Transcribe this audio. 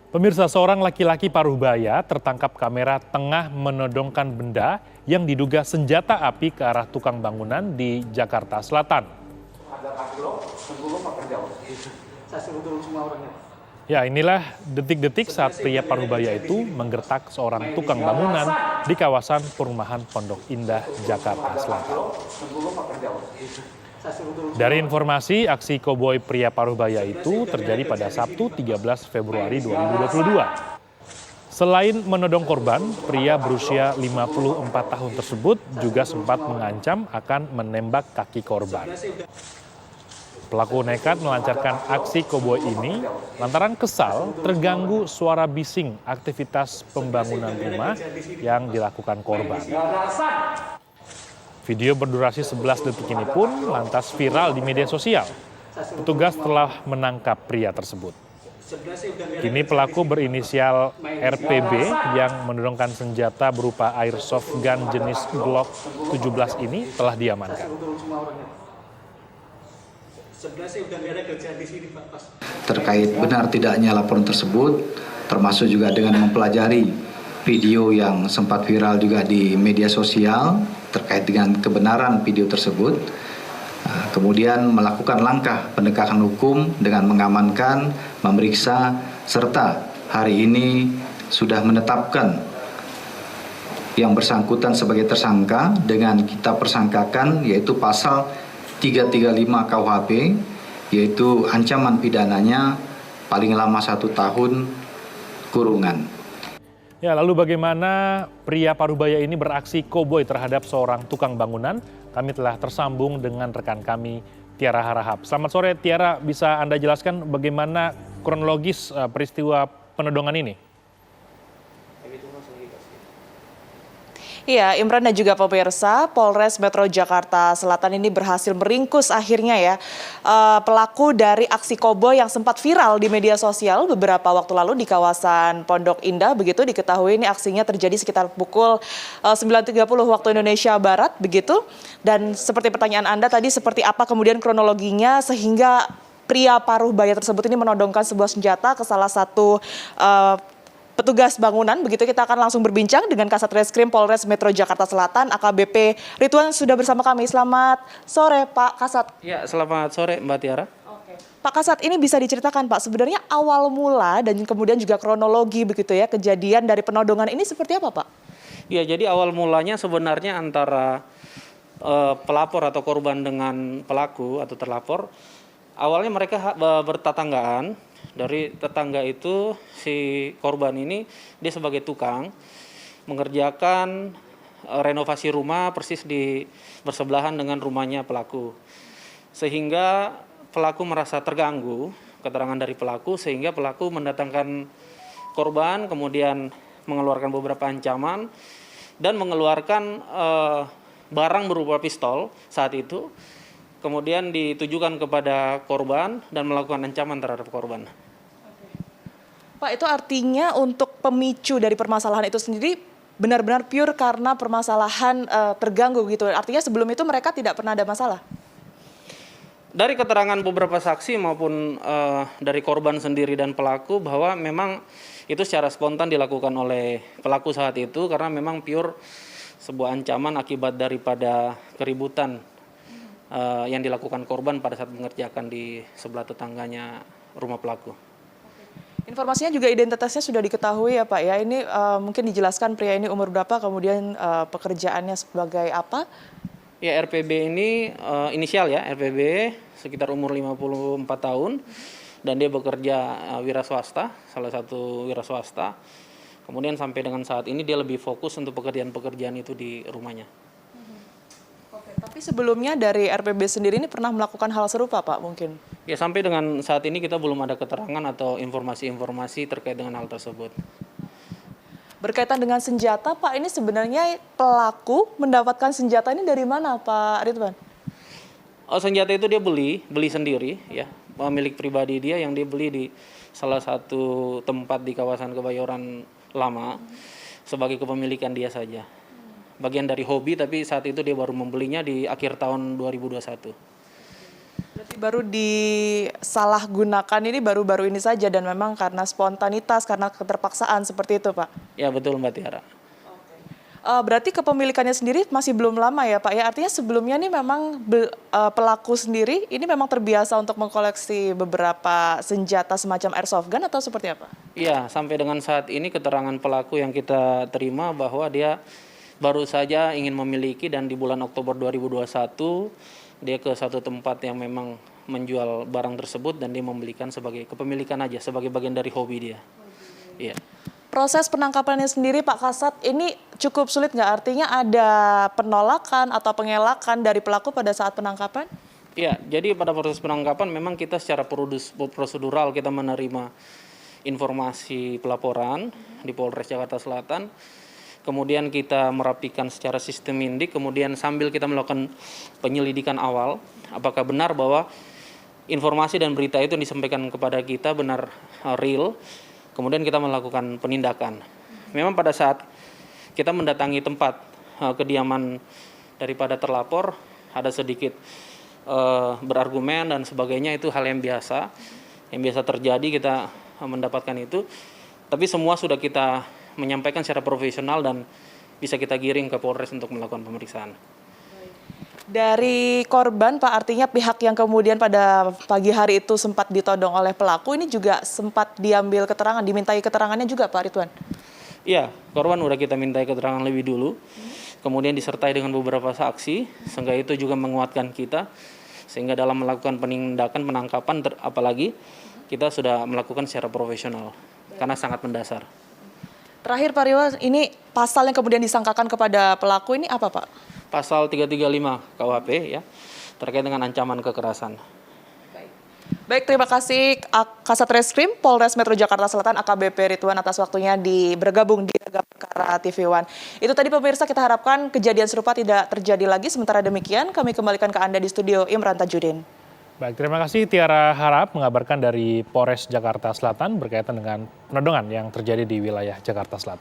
Pemirsa, seorang laki-laki paruh baya tertangkap kamera tengah menodongkan benda yang diduga senjata api ke arah tukang bangunan di Jakarta Selatan. Ya, inilah detik-detik saat pria paruh baya itu menggertak seorang tukang bangunan di kawasan perumahan Pondok Indah, Jakarta Selatan. Dari informasi, aksi koboi pria paruh baya itu terjadi pada Sabtu 13 Februari 2022. Selain menodong korban, pria berusia 54 tahun tersebut juga sempat mengancam akan menembak kaki korban. Pelaku nekat melancarkan aksi koboi ini lantaran kesal terganggu suara bising aktivitas pembangunan rumah yang dilakukan korban. Video berdurasi 11 detik ini pun lantas viral di media sosial. Petugas telah menangkap pria tersebut. Kini pelaku berinisial RPB yang menodongkan senjata berupa airsoft gun jenis Glock 17 ini telah diamankan. Terkait benar tidaknya laporan tersebut, termasuk juga dengan mempelajari video yang sempat viral juga di media sosial terkait dengan kebenaran video tersebut, kemudian melakukan langkah penegakan hukum dengan mengamankan, memeriksa, serta hari ini sudah menetapkan yang bersangkutan sebagai tersangka dengan kita persangkakan yaitu pasal 335 KUHP, yaitu ancaman pidananya paling lama 1 tahun kurungan. Ya, lalu bagaimana pria parubaya ini beraksi koboi terhadap seorang tukang bangunan? Kami telah tersambung dengan rekan kami, Tiara Harahap. Selamat sore, Tiara. Bisa Anda jelaskan bagaimana kronologis peristiwa penodongan ini? Iya, Imran dan juga pemirsa, Polres Metro Jakarta Selatan ini berhasil meringkus akhirnya ya pelaku dari aksi koboi yang sempat viral di media sosial beberapa waktu lalu di kawasan Pondok Indah. Begitu diketahui ini aksinya terjadi sekitar pukul 9.30 waktu Indonesia Barat begitu. Dan seperti pertanyaan Anda tadi, seperti apa kemudian kronologinya sehingga pria paruh baya tersebut ini menodongkan sebuah senjata ke salah satu petugas bangunan. Begitu kita akan langsung berbincang dengan Kasat Reskrim Polres Metro Jakarta Selatan, AKBP Ridwan sudah bersama kami. Selamat sore Pak Kasat. Ya, selamat sore Mbak Tiara. Oke. Pak Kasat, ini bisa diceritakan Pak sebenarnya awal mula dan kemudian juga kronologi begitu ya kejadian dari penodongan ini seperti apa Pak? Ya, jadi awal mulanya sebenarnya antara pelapor atau korban dengan pelaku atau terlapor. Awalnya mereka bertetanggaan. Dari tetangga itu si korban ini dia sebagai tukang mengerjakan renovasi rumah persis di bersebelahan dengan rumahnya pelaku. Sehingga pelaku merasa terganggu keterangan dari pelaku sehingga pelaku mendatangkan korban kemudian mengeluarkan beberapa ancaman dan mengeluarkan barang berupa pistol saat itu. Kemudian ditujukan kepada korban dan melakukan ancaman terhadap korban. Pak, itu artinya untuk pemicu dari permasalahan itu sendiri benar-benar pure karena permasalahan terganggu gitu. Artinya sebelum itu mereka tidak pernah ada masalah? Dari keterangan beberapa saksi maupun dari korban sendiri dan pelaku bahwa memang itu secara spontan dilakukan oleh pelaku saat itu karena memang pure sebuah ancaman akibat daripada keributan yang dilakukan korban pada saat mengerjakan di sebelah tetangganya rumah pelaku. Informasinya juga identitasnya sudah diketahui ya Pak ya. Ini mungkin dijelaskan pria ini umur berapa, kemudian pekerjaannya sebagai apa? Ya, RPB ini inisial ya, RPB sekitar umur 54 tahun dan dia bekerja wira swasta, salah satu wira swasta. Kemudian sampai dengan saat ini dia lebih fokus untuk pekerjaan-pekerjaan itu di rumahnya. Tapi sebelumnya dari RPB sendiri ini pernah melakukan hal serupa Pak mungkin? Ya, sampai dengan saat ini kita belum ada keterangan atau informasi-informasi terkait dengan hal tersebut. Berkaitan dengan senjata Pak, ini sebenarnya pelaku mendapatkan senjata ini dari mana Pak Ridwan? Oh, senjata itu dia beli sendiri ya, milik pribadi dia yang dia beli di salah satu tempat di kawasan Kebayoran Lama sebagai kepemilikan dia saja. Bagian dari hobi, tapi saat itu dia baru membelinya di akhir tahun 2021. Berarti baru disalahgunakan ini baru-baru ini saja dan memang karena spontanitas, karena keterpaksaan seperti itu, Pak? Ya betul Mbak Tiara. Berarti kepemilikannya sendiri masih belum lama ya Pak ya? Artinya sebelumnya nih memang pelaku sendiri ini memang terbiasa untuk mengkoleksi beberapa senjata semacam airsoft gun atau seperti apa? Iya, sampai dengan saat ini keterangan pelaku yang kita terima bahwa dia baru saja ingin memiliki dan di bulan Oktober 2021 dia ke satu tempat yang memang menjual barang tersebut dan dia membelikan sebagai kepemilikan aja, sebagai bagian dari hobi dia. Iya. Proses penangkapannya sendiri Pak Kasat ini cukup sulit nggak? Artinya ada penolakan atau pengelakan dari pelaku pada saat penangkapan? Iya, jadi pada proses penangkapan memang kita secara prosedural kita menerima informasi pelaporan di Polres Jakarta Selatan. Kemudian kita merapikan secara sistem indik, kemudian sambil kita melakukan penyelidikan awal, apakah benar bahwa informasi dan berita itu yang disampaikan kepada kita benar real. Kemudian kita melakukan penindakan. Memang pada saat kita mendatangi tempat kediaman daripada terlapor, ada sedikit berargumen dan sebagainya, itu hal yang biasa terjadi, kita mendapatkan itu. Tapi semua sudah kita menyampaikan secara profesional dan bisa kita giring ke Polres untuk melakukan pemeriksaan. Dari korban Pak, artinya pihak yang kemudian pada pagi hari itu sempat ditodong oleh pelaku ini juga sempat diambil keterangan, dimintai keterangannya juga Pak Ridwan? Iya, korban udah kita mintai keterangan lebih dulu, kemudian disertai dengan beberapa saksi, sehingga itu juga menguatkan kita, sehingga dalam melakukan penindakan penangkapan apalagi kita sudah melakukan secara profesional, karena sangat mendasar. Terakhir Pak Ridwan, ini pasal yang kemudian disangkakan kepada pelaku ini apa Pak? Pasal 335 KUHP ya, terkait dengan ancaman kekerasan. Baik, terima kasih Kasat Reskrim Polres Metro Jakarta Selatan AKBP Ridwan atas waktunya bergabung di Ragam Perkara TV One. Itu tadi pemirsa, kita harapkan kejadian serupa tidak terjadi lagi. Sementara demikian, kami kembalikan ke Anda di studio Imran Tajudin. Baik, terima kasih Tiara Harap mengabarkan dari Polres Jakarta Selatan berkaitan dengan penodongan yang terjadi di wilayah Jakarta Selatan.